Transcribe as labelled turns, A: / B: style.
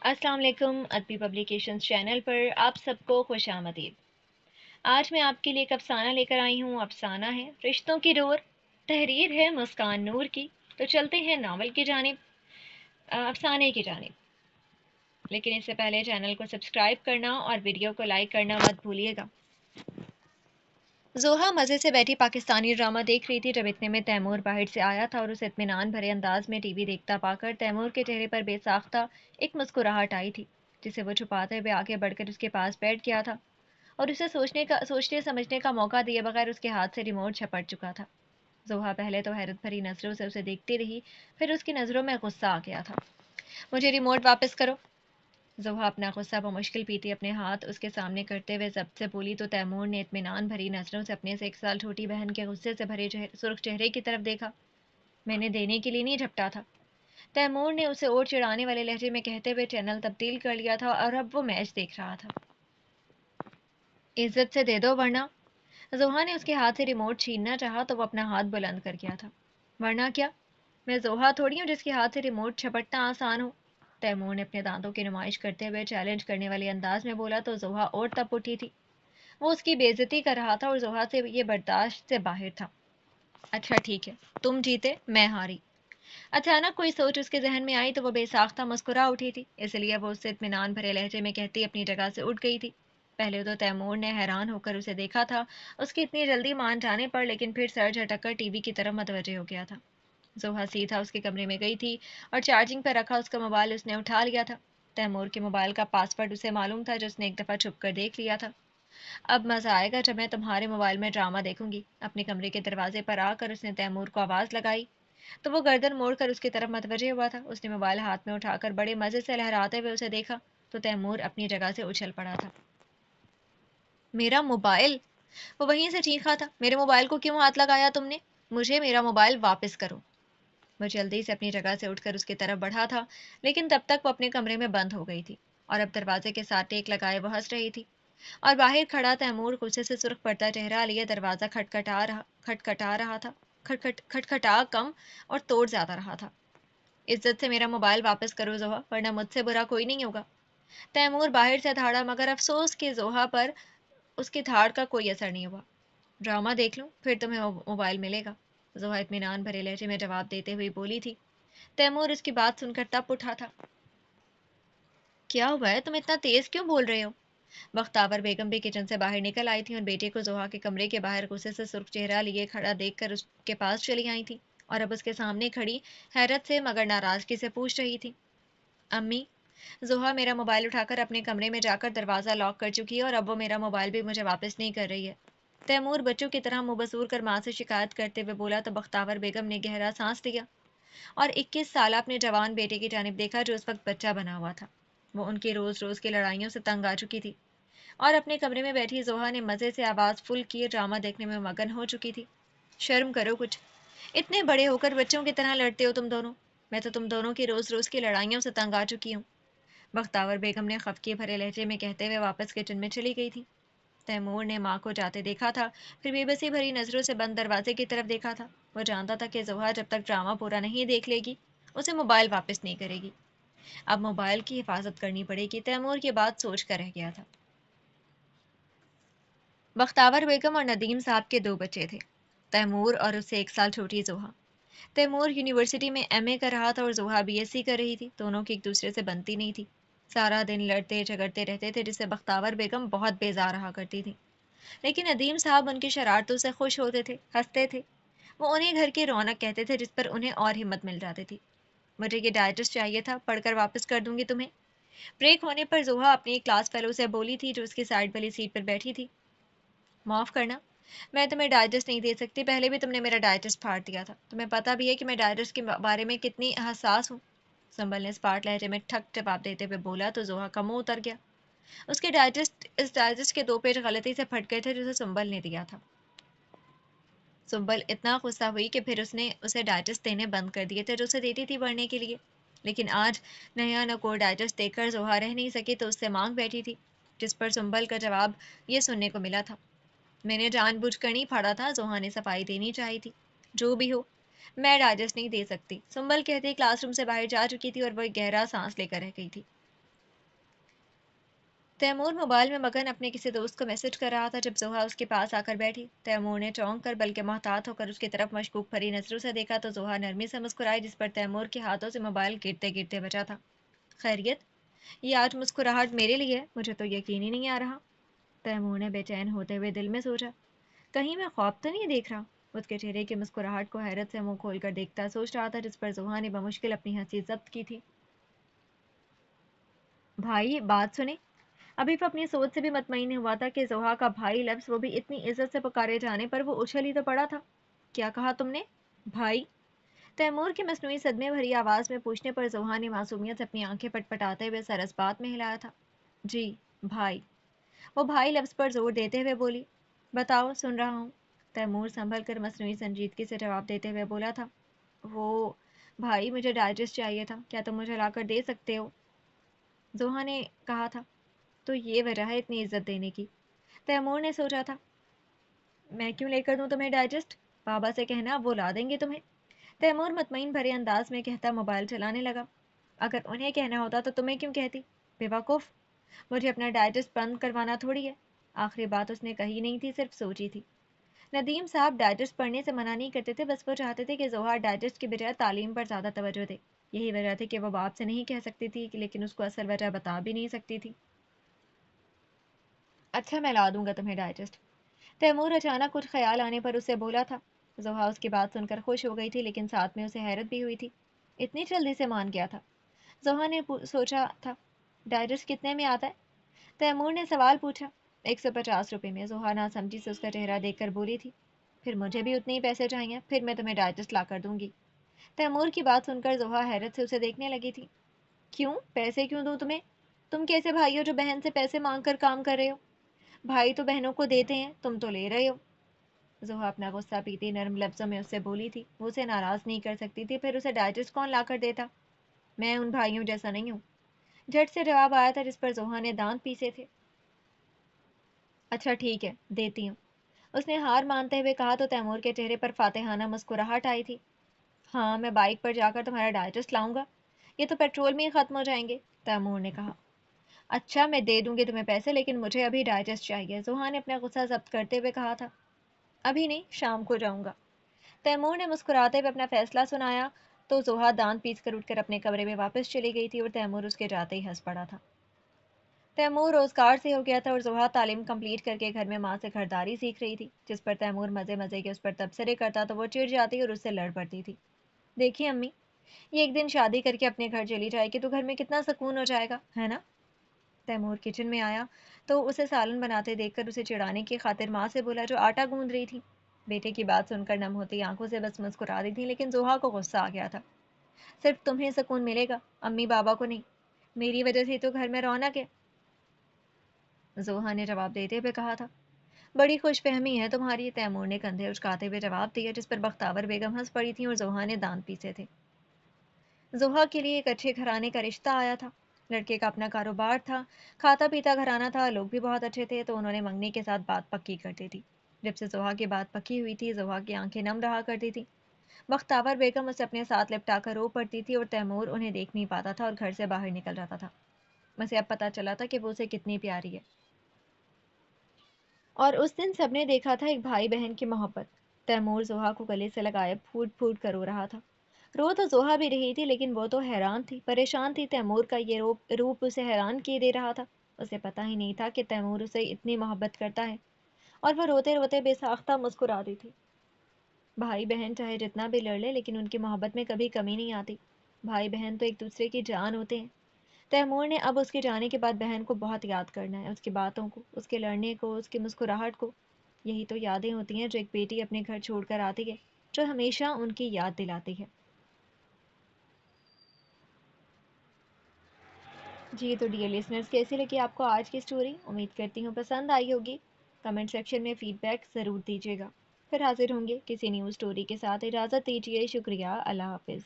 A: अस्सलाम वालेकुम अदबी पब्लिकेशंस चैनल पर आप सबको खुश आमदीद। आज मैं आपके लिए एक अफसाना लेकर आई हूँ। अफसाना है रिश्तों की डोर, तहरीर है मुस्कान नूर की। तो चलते हैं नावल की जानिब, अफसाने की जानिब। लेकिन इससे पहले चैनल को सब्सक्राइब करना और वीडियो को लाइक करना मत भूलिएगा। जोहा मज़े से बैठी पाकिस्तानी ड्रामा देख रही थी जब इतने में तैमूर बाहर से आया था और उसे इत्मीनान भरे अंदाज में टीवी देखता पाकर तैमूर के चेहरे पर बेसाख्ता एक मुस्कुराहट आई थी, जिसे वो छुपाते हुए आगे बढ़कर उसके पास बैठ गया था और उसे सोचने समझने का मौका दिए बगैर उसके हाथ से रिमोट झपट चुका था। जोहा पहले तो हैरत भरी नजरों से उसे देखती रही, फिर उसकी नजरों में गुस्सा आ गया था। मुझे रिमोट वापस करो। ज़ोहा अपना गुस्सा बमुश्किल पीती अपने हाथ उसके सामने करते हुए ज़ब्त से बोली तो तैमूर ने इत्मीनान भरी नज़रों से अपने से 1 साल छोटी बहन के गुस्से से भरे सुर्ख चेहरे की तरफ देखा। मैंने देने के लिए नहीं झपटा था। तैमूर ने उसे और चिढ़ाने वाले लहजे में कहते हुए चैनल तब्दील कर लिया था और अब वो मैच देख रहा था। इज्जत से दे दो वरना। जोहा ने उसके हाथ से रिमोट छीनना चाहा तो वो अपना हाथ बुलंद कर गया था। वरना क्या? मैं जोहा थोड़ी हूँ जिसके हाथ से रिमोट झपटना आसान हो। तैमूर ने अपने दांतों की नुमाइश करते हुए चैलेंज करने वाले अंदाज में बोला तो जोहा और तप उठी थी। वो उसकी बेइज्जती कर रहा था और जोहा से ये बर्दाश्त से बाहर था। अच्छा ठीक है, तुम जीते मैं हारी। अचानक कोई सोच उसके जहन में आई तो वो बेसाख्ता मुस्कुरा उठी थी, इसलिए वो उससे इत्मीनान भरे लहजे में कहती अपनी जगह से उठ गई थी। पहले तो तैमूर ने हैरान होकर उसे देखा था उसकी इतनी जल्दी मान जाने पर, लेकिन फिर सर झटक कर टीवी की तरफ मतवजह हो गया था। जोहा सीधा उसके कमरे में गई थी और चार्जिंग पर रखा उसका मोबाइल उसने उठा लिया था। तैमूर के मोबाइल का पासवर्ड उसे मालूम था जो उसने एक दफ़ा छुप कर देख लिया था। अब मज़ा आएगा जब मैं तुम्हारे मोबाइल में ड्रामा देखूंगी। अपने कमरे के दरवाजे पर आकर उसने तैमूर को आवाज़ लगाई तो वो गर्दन मोड़कर उसकी तरफ मतवजह हुआ था। उसने मोबाइल हाथ में उठाकर बड़े मज़े से लहराते हुए उसे देखा तो तैमूर अपनी जगह से उछल पड़ा था। मेरा मोबाइल! वो वहीं से चीखा था। मेरे मोबाइल को क्यों हाथ लगाया तुमने? मुझे मेरा मोबाइल वापस करो। वो जल्दी से अपनी जगह से उठकर उसकी तरफ बढ़ा था, लेकिन तब तक वो अपने कमरे में बंद हो गई थी और अब दरवाजे के साथ टेक लगाए वो हंस रही थी। और बाहर खड़ा तैमूर गुस्से से सुर्ख पड़ता चेहरा लिए दरवाज़ा खटखटा रहा था। खटखटा कम और तोड़ ज़्यादा रहा था। इज्जत से मेरा मोबाइल वापस करो जोहा, वरना मुझसे बुरा कोई नहीं होगा। तैमूर बाहर से धाड़ा, मगर अफसोस कि जोहा पर उसकी धाड़ का कोई असर नहीं हुआ। ड्रामा देख लूं फिर तुम्हें मोबाइल मिलेगा, जोहा इत्मीनान भरे लहजे में जवाब देते हुए बोली थी। तैमूर इसकी बात सुनकर तप उठा था। क्या हुआ है, तुम इतना तेज क्यों बोल रहे हो? बख्तावर बेगम भी किचन से बाहर निकल आई थी और बेटे को जोहा के कमरे के बाहर गुस्से से सुर्ख चेहरा लिए खड़ा देखकर उसके पास चली आई थी और अब उसके सामने खड़ी हैरत से मगर नाराजगी से पूछ रही थी, अम्मी। जोहा मेरा मोबाइल उठाकर अपने कमरे में जाकर दरवाज़ा लॉक कर चुकी है और अब वो मेरा मोबाइल भी मुझे वापस नहीं कर रही है। तैमूर बच्चों की तरह मुंह बसूर कर माँ से शिकायत करते हुए बोला तो बख्तावर बेगम ने गहरा सांस लिया और 21 साल अपने जवान बेटे की जानिब देखा जो उस वक्त बच्चा बना हुआ था। वो उनकी रोज़ रोज़ की लड़ाइयों से तंग आ चुकी थी और अपने कमरे में बैठी जोहा ने मज़े से आवाज़ फुल किए ड्रामा देखने में मगन हो चुकी थी। शर्म करो कुछ, इतने बड़े होकर बच्चों की तरह लड़ते हो तुम दोनों। मैं तो तुम दोनों की रोज़ रोज़ की लड़ाइयों से तंग आ चुकी हूँ, बख्तावर बेगम ने खफकी भरे लहजे में कहते हुए वापस किचन में चली गई थी। तैमूर ने माँ को जाते देखा था, फिर बेबसी भरी नज़रों से बंद दरवाजे की तरफ देखा था। वो जानता था कि जोहा जब तक ड्रामा पूरा नहीं देख लेगी उसे मोबाइल वापस नहीं करेगी। अब मोबाइल की हिफाजत करनी पड़ेगी। तैमूर की बात सोच कर रह गया था। बख्तावर बेगम और नदीम साहब के 2 बच्चे थे, तैमूर और उससे 1 साल छोटी जोहा। तैमूर यूनिवर्सिटी में एमए कर रहा था और जोहा बीएससी कर रही थी। दोनों की एक दूसरे से बनती नहीं थी। सारा दिन लड़ते झगड़ते रहते थे जिससे बख्तावर बेगम बहुत बेजार रहा करती थी, लेकिन नदीम साहब उनकी शरारतों से खुश होते थे, हंसते थे। वो उन्हें घर की रौनक कहते थे जिस पर उन्हें और हिम्मत मिल जाती थी। मुझे ये डाइजेस्ट चाहिए था, पढ़कर वापस कर दूंगी तुम्हें। ब्रेक होने पर जोहा अपनी क्लास फेलो से बोली थी जो उसकी साइड वाली सीट पर बैठी थी, माफ़ करना, मैं तुम्हें डाइजेस्ट नहीं दे सकती। पहले भी तुमने मेरा डाइजेस्ट फाड़ दिया था। तुम्हें पता भी है कि मैं डाइजेस्ट के बारे में कितनी हसास हूँ। संबल ने स्पार्ट लहजे में ठक जवाब देते हुए बोला तो जोहा का मुंह उतर गया। उसके डाइजेस्ट के 2 पेज गलती से फट गए थे जिसे सुंबल ने दिया था। सुंबल इतना गुस्सा हुई कि फिर उसने उसे डाइजेस्ट देने बंद कर दिए थे जो उसे देती थी पढ़ने के लिए। लेकिन आज नया न कोई डाइजेस्ट देकर जोहा रह नहीं सकी तो उससे मांग बैठी थी, जिस पर सुंबल का जवाब ये सुनने को मिला था, मैंने जानबूझकर नहीं फाड़ा था। जोहा ने सफाई देनी चाहिए थी। जो भी हो, मैं डाइजेस्ट नहीं दे सकती, सुंबल कहते क्लासरूम से बाहर जा चुकी थी और वह गहरा सांस लेकर रह गई थी। तैमूर मोबाइल में मगन अपने किसी दोस्त को मैसेज कर रहा था जब जोहा उसके पास आकर बैठी। तैमूर ने चौंक कर बल्कि मोहतात होकर उसकी तरफ मशकूक भरी नजरों से देखा तो जोहा नरमी से मुस्कुराई, जिस पर तैमूर के हाथों से मोबाइल गिरते गिरते बचा था। खैरियत? ये आज मुस्कुराहट मेरे लिए है, मुझे तो यकीन ही नहीं आ रहा। तैमूर ने बेचैन होते हुए दिल में सोचा, कहीं मैं ख्वाब तो नहीं देख रहा। उसके चेहरे की मुस्कुराहट को हैरत से मुंह खोलकर देखता सोच रहा था, जिस पर जोहा ने बमुश्किल अपनी हंसी जब्त की थी। भाई बात सुने। अभी वो अपनी सोच से भी मुतमईन हुआ था कि जोहा का भाई लफ्ज़, वो भी इतनी इज्जत से पुकारे जाने पर, वो उछल ही तो पड़ा था। क्या कहा तुमने? भाई? तैमूर की मसनूई सदमे भरी आवाज़ में पूछने पर जोहा ने मासूमियत से अपनी आंखें पटपटाते हुए सर इस बात में हिलाया था। जी, भाई। वो भाई लफ्ज़ पर जोर देते हुए बोली। बताओ, सुन रहा हूँ। तैमूर संभल कर मसनूई संजीदगी से जवाब देते हुए बोला था। वो भाई, मुझे डाइजेस्ट चाहिए था, क्या तुम मुझे लाकर दे सकते हो? जोहा ने कहा था। तो ये वजह है इतनी इज्जत देने की। तैमूर ने सोचा था, मैं क्यों लेकर दूं तुम्हें डाइजेस्ट? बाबा से कहना, वो ला देंगे तुम्हें। तैमूर मुतमईन भरे अंदाज में कहता मोबाइल चलाने लगा। अगर उन्हें कहना होता तो तुम्हें क्यों कहती? बेवकूफ़, मुझे अपना डाइजेस्ट बंद करवाना थोड़ी है। आखिरी बात उसने कही नहीं थी, सिर्फ सोची थी। नदीम साहब डाइजेस्ट पढ़ने से मना नहीं करते थे, बस वो चाहते थे कि जोहार डाइजेस्ट की बजाय तालीम पर ज़्यादा तवज्जो दे। यही वजह थी कि वो बाप से नहीं कह सकती थी, लेकिन उसको असल वजह बता भी नहीं सकती थी। अच्छा, मैं ला दूंगा तुम्हें डाइजेस्ट। तैमूर अचानक कुछ ख्याल आने पर उससे बोला था। जोहा उसकी बात सुनकर खुश हो गई थी, लेकिन साथ में उसे हैरत भी हुई थी। इतनी जल्दी से मान गया था। जोहा ने सोचा था, डाइजेस्ट कितने में आता है? तैमूर ने सवाल पूछा। 150 रुपये में, जोहा ना समझी से उसका चेहरा देखकर बोली थी। फिर मुझे भी उतने ही पैसे चाहिए, फिर मैं तुम्हें डाइजेस्ट ला कर दूंगी। तैमूर की बात सुनकर जोहा हैरत से उसे देखने लगी थी। क्यों? पैसे क्यों दूं तुम्हें? तुम कैसे भाई हो जो बहन से पैसे मांग कर काम कर रहे हो? भाई तो बहनों को देते हैं, तुम तो ले रहे हो। जोहा अपना गुस्सा पीती नरम लफ्जों में उससे बोली थी। वो उसे नाराज नहीं कर सकती थी, फिर उसे डाइजेस्ट कौन ला कर देता? मैं उन भाइयों जैसा नहीं हूँ। झट से जवाब आया था, जिस पर जोहा ने दांत पीसे थे। अच्छा ठीक है, देती हूँ, उसने हार मानते हुए कहा तो तैमूर के चेहरे पर फातिहाना मुस्कुराहट आई थी। हाँ, मैं बाइक पर जाकर तुम्हारा डाइजेस्ट लाऊंगा, ये तो पेट्रोल में ही खत्म हो जाएंगे, तैमूर ने कहा। अच्छा, मैं दे दूंगी तुम्हें पैसे, लेकिन मुझे अभी डाइजेस्ट चाहिए, जोहा ने अपना गुस्सा जब्त करते हुए कहा था। अभी नहीं, शाम को जाऊंगा। तैमूर ने मुस्कुराते हुए अपना फैसला सुनाया तो जोहा दांत पीस कर उठकर अपने कमरे में वापस चली गई थी और तैमूर उसके जाते ही हंस पड़ा था। तैमूर रोजगार से हो गया था और जोहा तालीम कंप्लीट करके घर में माँ से खरीदारी सीख रही थी, जिस पर तैमूर मजे मजे के उस पर तबसरे करता तो वो चिढ़ जाती और उससे लड़ पड़ती थी। देखिए अम्मी, ये एक दिन शादी करके अपने घर चली जाएगी तो घर में कितना सुकून हो जाएगा, है ना? तैमूर किचन में आया तो उसे सालन बनाते देखकर उसे चिढ़ाने की खातिर माँ से बोला, जो आटा गूंद रही थी। बेटे की बात सुनकर नम होती आंखों से बस मुस्कुरा रही थी, लेकिन जोहा को गुस्सा आ गया था। सिर्फ तुम्हें सुकून मिलेगा, अम्मी बाबा को नहीं। मेरी वजह से तो घर में रौनक है, जोहा ने जवाब देते हुए कहा था। बड़ी खुशफहमी है तुम्हारी, तैमूर ने कंधे उचकाते हुए जवाब दिया, जिस पर बख्तावर बेगम हंस पड़ी थी और जोहा ने दांत पीसे थे। जोहा के लिए एक अच्छे घराने का रिश्ता आया था। लड़के का अपना कारोबार था, खाता पीता घराना था, लोग भी बहुत अच्छे थे, तो उन्होंने मंगनी के साथ बात पक्की कर दी थी। जब से जोहा की बात पक्की हुई थी, जोहा की आंखें नम रहा करती थी। बख्तावर बेगम उसे अपने साथ लिपटा कर रो पड़ती थी और तैमूर उन्हें देख नहीं पाता था और घर से बाहर निकल जाता था। उसे अब पता चला था कि वो उसे कितनी प्यारी है। और उस दिन सबने देखा था एक भाई बहन की मोहब्बत। तैमूर जोहा को गले से लगाए फूट फूट कर रो रहा था। रो तो जोहा भी रही थी, लेकिन वो तो हैरान थी, परेशान थी। तैमूर का ये रूप उसे हैरान किए दे रहा था। उसे पता ही नहीं था कि तैमूर उसे इतनी मोहब्बत करता है। और वह रोते रोते बेसाख्ता मुस्कुराती थी। भाई बहन चाहे जितना भी लड़ ले, लेकिन उनकी मोहब्बत में कभी कमी नहीं आती। भाई बहन तो एक दूसरे की जान होते हैं। तैमूर ने अब उसके जाने के बाद बहन को बहुत याद करना है, उसकी बातों को, उसके लड़ने को, उसकी मुस्कुराहट को। यही तो यादें होती हैं जो एक बेटी अपने घर छोड़कर आती है, जो हमेशा उनकी याद दिलाती है। जी तो डियर लिसनर्स, कैसी लगी आपको आज की स्टोरी? उम्मीद करती हूँ पसंद आई होगी। कमेंट सेक्शन में फीडबैक ज़रूर दीजिएगा। फिर हाजिर होंगे किसी न्यू स्टोरी के साथ। इजाज़त दीजिए, शुक्रिया, अल्लाह हाफिज़।